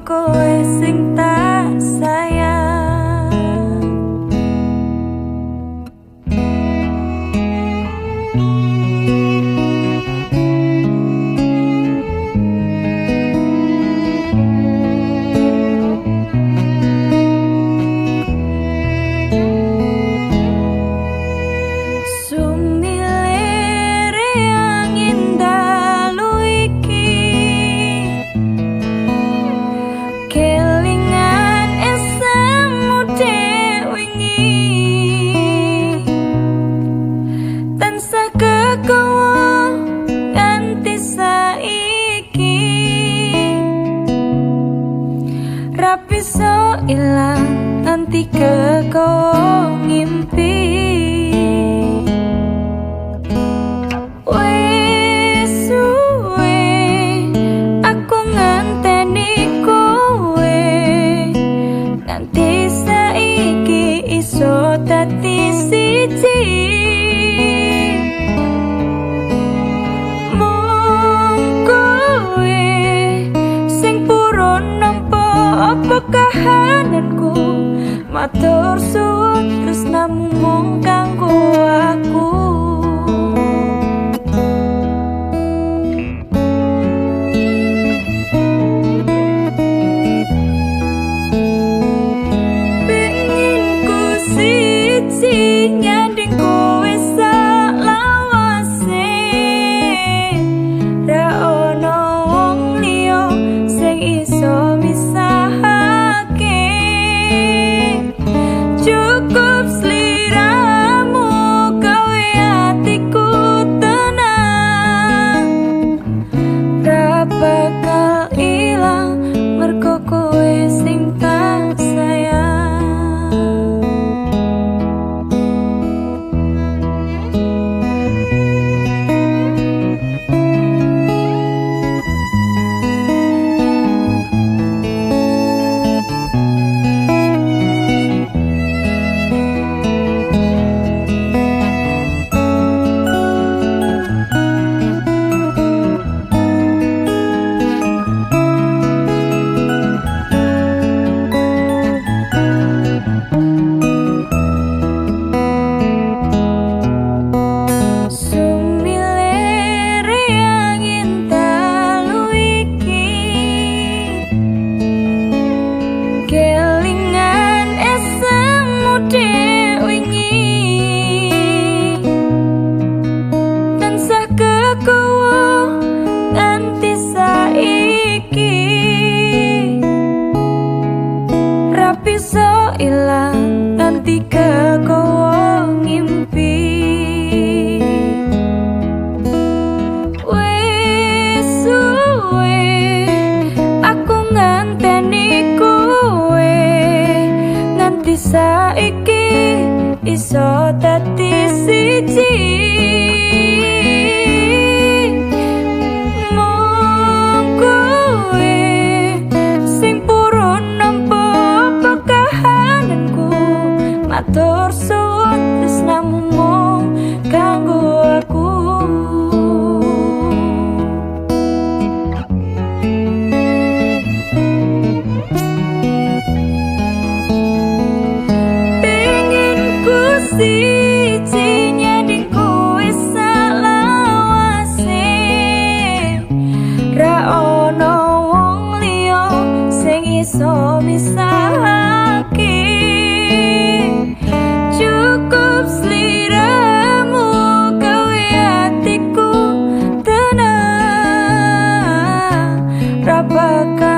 kowe sing tak sayang. Bisa ilang nanti kau ngimpi. Wes suwe aku nganteni kowe, nanti saiki iso dadi siji. Apa kahananku matur suwun tresnamu mung kanggo aku. Pengen ku siji nyanding kowe salawase, ra ono wong liya sing iso cukup sliramu kowe atiku tenang, ra bakal ilang mergo kowe sing tak sayang. Bisa ilang nanti kau ngimpi. Wes suwe aku nganteni kowe, nganti saiki iso dadi siji. Mung kowe sing purun nampa matur suwun tresnamu mung kanggo aku. Pengen ku siji nyanding kowe salawase, ra ono wong liya sing iso misahake. Cukup sliramu kowe atiku tenang, ra bakal